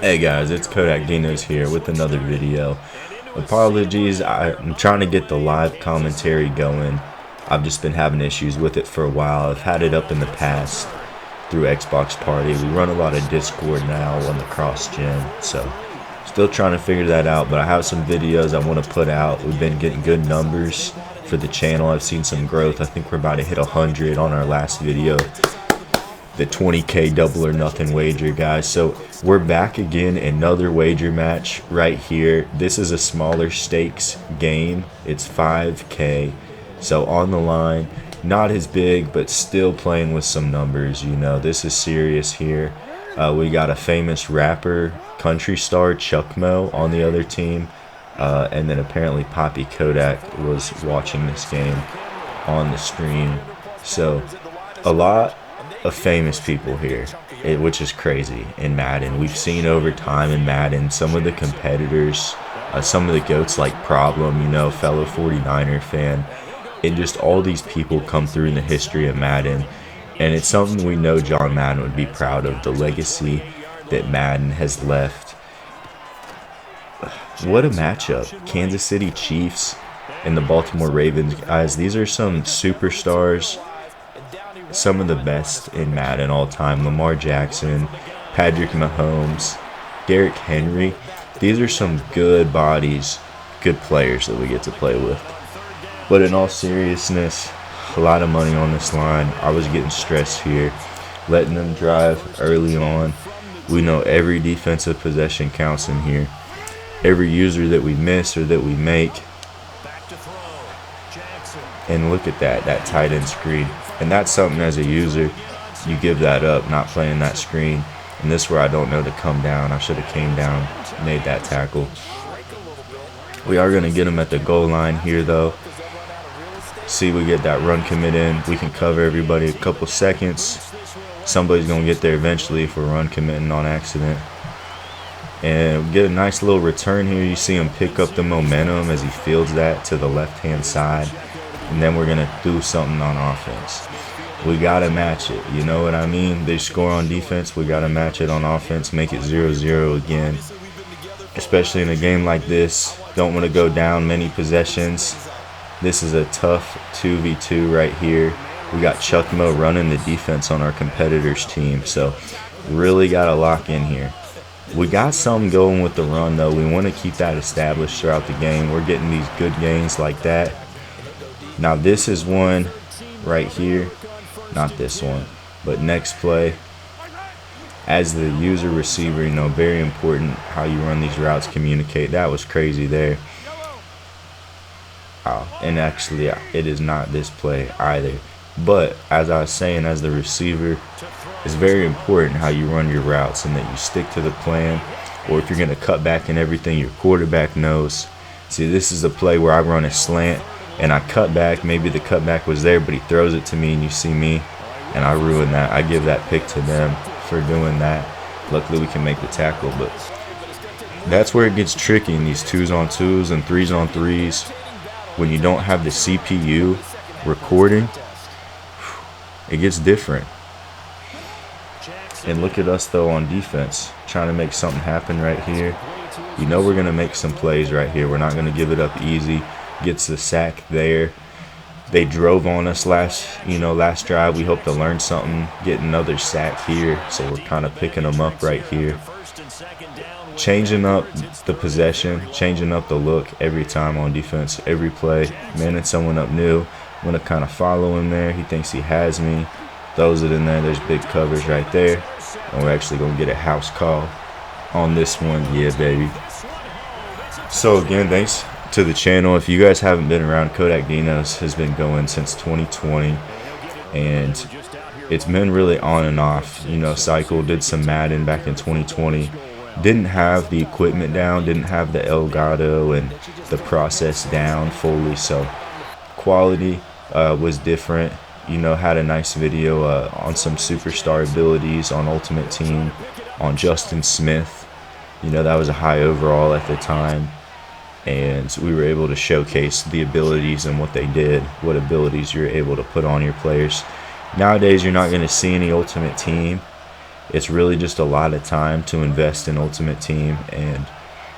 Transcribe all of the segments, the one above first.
Hey guys, it's Kodak Dinos here with another video. Apologies, I'm trying to get the live commentary going. I've just been having issues with it for a while. I've had it up in the past through Xbox Party. We run a lot of Discord now on the cross-gen, so still trying to figure that out, but I have some videos I want to put out. We've been getting good numbers for the channel. I've seen some growth. I think we're about to hit 100 on our last video. The 20K double or nothing wager, guys. So we're back again, another wager match right here. This is a smaller stakes game. It's 5K, so on the line, not as big, but still playing with some numbers. You know, this is serious here. We got a famous rapper, country star Chuck Mo on the other team, and then apparently Poppy Kodak was watching this game on the stream. So a lot of famous people here, which is crazy in Madden. We've seen over time in Madden some of the competitors, some of the GOATs like Problem, you know, fellow 49er fan, and just all these people come through in the history of Madden, and it's something we know John Madden would be proud of, the legacy that Madden has left. What a matchup. Kansas City Chiefs and the Baltimore Ravens. Guys, these are some superstars, some of the best in Madden all time. Lamar Jackson, Patrick Mahomes, Derrick Henry. These are some good bodies, good players that we get to play with. But in all seriousness, a lot of money on this line. I was getting stressed here, letting them drive early on. We know every defensive possession counts in here. Every user that we miss or that we make. And look at that tight end screen. And that's something as a user, you give that up, not playing that screen. And this is where I don't know to come down. I should have came down, made that tackle. We are going to get him at the goal line here, though. See, we get that run commit in. We can cover everybody a couple seconds. Somebody's going to get there eventually if we're run committing on accident. And get a nice little return here. You see him pick up the momentum as he fields that to the left-hand side. And then we're going to do something on offense. We got to match it. You know what I mean? They score on defense. We got to match it on offense. Make it 0-0 again. Especially in a game like this. Don't want to go down many possessions. This is a tough 2v2 right here. We got Chuck Mo running the defense on our competitor's team. So really got to lock in here. We got something going with the run, though. We want to keep that established throughout the game. We're getting these good gains like that. Now this is one right here, not this one, but next play. As the user receiver, you know, very important how you run these routes, communicate. That was crazy there. And actually, it is not this play either. But as I was saying, as the receiver, it's very important how you run your routes and that you stick to the plan. Or if you're going to cut back and everything, your quarterback knows. See, this is a play where I run a slant and I cut back. Maybe the cutback was there, but he throws it to me and you see me, and I ruin that. I give that pick to them for doing that. Luckily, we can make the tackle, but that's where it gets tricky in these 2s-on-2s and 3s-on-3s. When you don't have the CPU recording, it gets different. And look at us, though, on defense, trying to make something happen right here. You know we're going to make some plays right here. We're not going to give it up easy. Gets the sack there. They drove on us last drive. We hope to learn something, get another sack here. So we're kind of picking them up right here. Changing up the possession, changing up the look every time on defense, every play. Manning someone up new. I'm going to kind of follow him there. He thinks he has me. Throws it in there. There's big covers right there. And we're actually going to get a house call on this one. Yeah, baby. So again, thanks to the channel. If you guys haven't been around, Kodak Dinos has been going since 2020, and it's been really on and off. You know, cycle, did some Madden back in 2020. Didn't have the equipment down, didn't have the Elgato and the process down fully, so quality was different. You know, had a nice video on some superstar abilities on Ultimate Team, on Justin Smith. You know, that was a high overall at the time. And we were able to showcase the abilities and what they did, what abilities you're able to put on your players. Nowadays, you're not going to see any Ultimate Team It's really just a lot of time to invest in Ultimate Team, and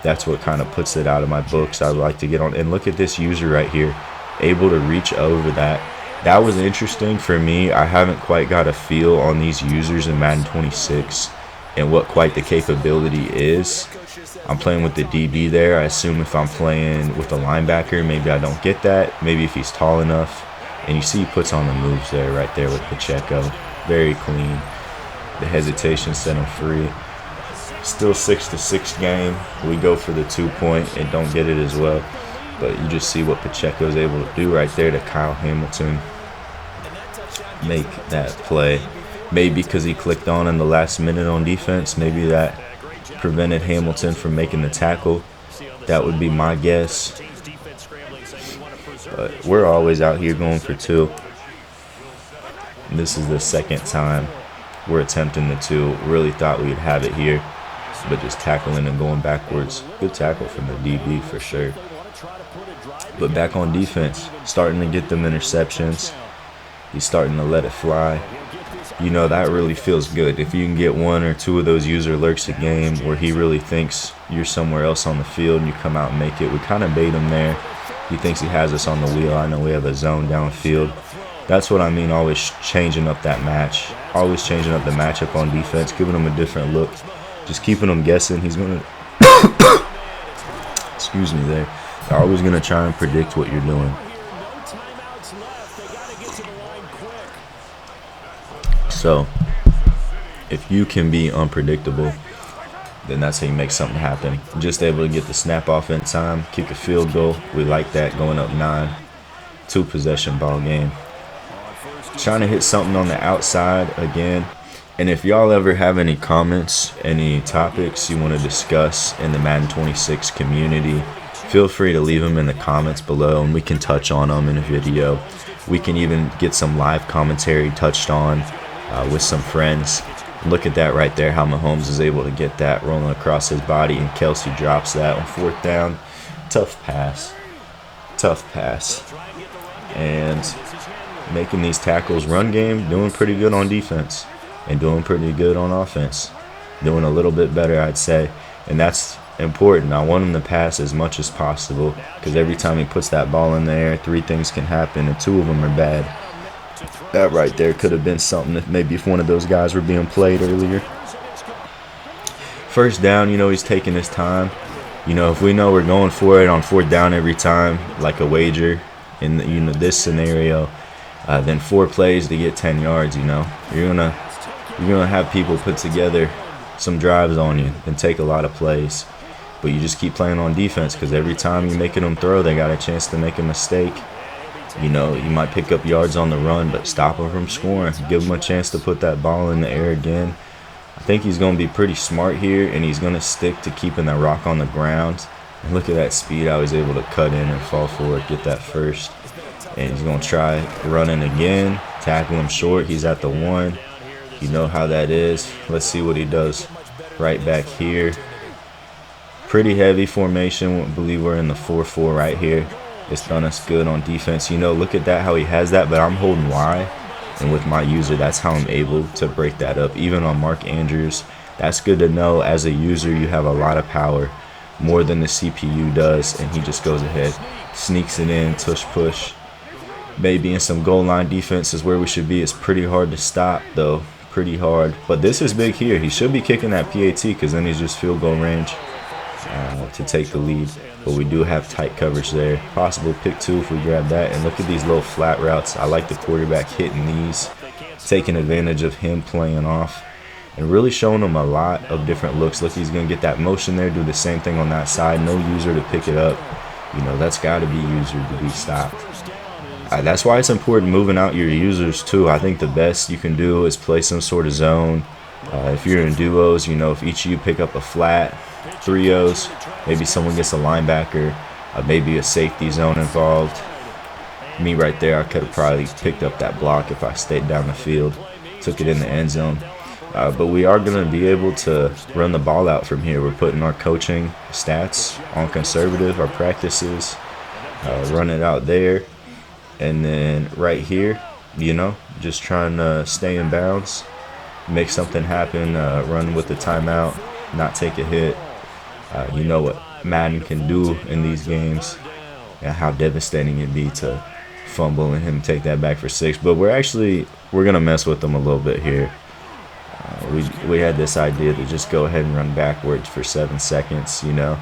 that's what kind of puts it out of my books. I like to get on, and look at this user right here, able to reach over that. That was interesting for me. I haven't quite got a feel on these users in Madden 26 and what quite the capability is. I'm playing with the DB there. I assume if I'm playing with a linebacker, maybe I don't get that. Maybe if he's tall enough. And you see he puts on the moves there, right there with Pacheco. Very clean. The hesitation set him free. Still 6-6 game. We go for the 2-point and don't get it as well. But you just see what Pacheco is able to do right there to Kyle Hamilton make that play. Maybe because he clicked on in the last minute on defense. Maybe that prevented Hamilton from making the tackle. That would be my guess. But we're always out here going for 2. And this is the second time we're attempting the 2. Really thought we'd have it here, but just tackling and going backwards. Good tackle from the DB for sure. But back on defense, starting to get them interceptions. He's starting to let it fly. You know, that really feels good. If you can get 1 or 2 of those user lurks a game where he really thinks you're somewhere else on the field and you come out and make it. We kind of bait him there. He thinks he has us on the wheel. I know we have a zone downfield. That's what I mean, always changing up that match. Always changing up the matchup on defense, giving him a different look. Just keeping him guessing. He's going to... Excuse me there. They're always going to try and predict what you're doing. So, if you can be unpredictable, then that's how you make something happen. Just able to get the snap off in time, kick a field goal. We like that, going up 9. 2-possession ball game. Trying to hit something on the outside again. And if y'all ever have any comments, any topics you want to discuss in the Madden 26 community, feel free to leave them in the comments below and we can touch on them in a video. We can even get some live commentary touched on with some friends. Look at that right there, how Mahomes is able to get that rolling across his body, and Kelsey drops that on 4th down. Tough pass. Tough pass. And making these tackles. Run game, doing pretty good on defense. And doing pretty good on offense. Doing a little bit better, I'd say. And that's important. I want him to pass as much as possible, because every time he puts that ball in the air, 3 things can happen, and 2 of them are bad. That right there could have been something that maybe if one of those guys were being played earlier. 1st down, you know, he's taking his time. You know, if we know we're going for it on 4th down every time, like a wager in the, you know, this scenario, then 4 plays to get 10 yards, you know. You're gonna have people put together some drives on you and take a lot of plays. But you just keep playing on defense, because every time you're making them throw, they got a chance to make a mistake. You know, you might pick up yards on the run, but stop him from scoring. Give him a chance to put that ball in the air again. I think he's going to be pretty smart here, and he's going to stick to keeping that rock on the ground. And look at that speed. I was able to cut in and fall forward, get that first. And he's going to try running again, tackle him short. He's at the 1. You know how that is. Let's see what he does right back here. Pretty heavy formation. I believe we're in the 4-4 right here. It's done us good on defense. You know, look at that, how he has that, but I'm holding Y. And with my user, that's how I'm able to break that up. Even on Mark Andrews, that's good to know. As a user, you have a lot of power, more than the CPU does. And he just goes ahead, sneaks it in, tush push. Maybe in some goal line defense is where we should be. It's pretty hard to stop, though. Pretty hard. But this is big here. He should be kicking that PAT, because then he's just field goal range to take the lead. But we do have tight coverage there. Possible pick 2 if we grab that. And look at these little flat routes. I like the quarterback hitting these, taking advantage of him playing off, and really showing him a lot of different looks. Look, he's going to get that motion there, do the same thing on that side. No user to pick it up. You know, that's got to be user to be stopped. That's why it's important moving out your users too. I think the best you can do is play some sort of zone. If you're in duos, you know, if each of you pick up a flat, trios, maybe someone gets a linebacker, maybe a safety zone involved. Me right there, I could have probably picked up that block if I stayed down the field, took it in the end zone. But we are going to be able to run the ball out from here. We're putting our coaching stats on conservative, our practices, run it out there. And then right here, you know, just trying to stay in bounds. make something happen, run with the timeout, not take a hit. You know what Madden can do in these games and how devastating it'd be to fumble and him take that back for 6. But we're gonna mess with them a little bit here. We had this idea to just go ahead and run backwards for 7 seconds. You know,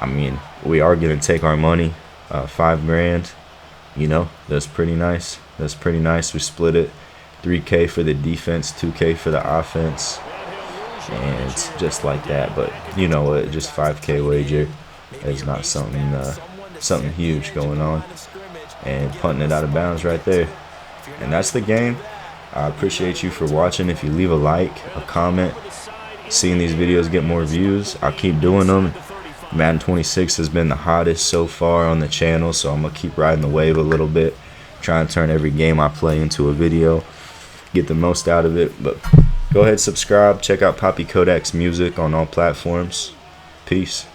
I mean, we are gonna take our money, $5 grand. You know, that's pretty nice. That's pretty nice. We split it, $3K for the defense, $2K for the offense, and it's just like that. But you know what? Just $5K wager is not something huge going on, and punting it out of bounds right there. And that's the game. I appreciate you for watching. If you leave a like, a comment, seeing these videos get more views, I'll keep doing them. Madden 26 has been the hottest so far on the channel, so I'm gonna keep riding the wave a little bit, try and turn every game I play into a video, get the most out of it. But go ahead, subscribe, check out Poppy Kodak's music on all platforms. Peace.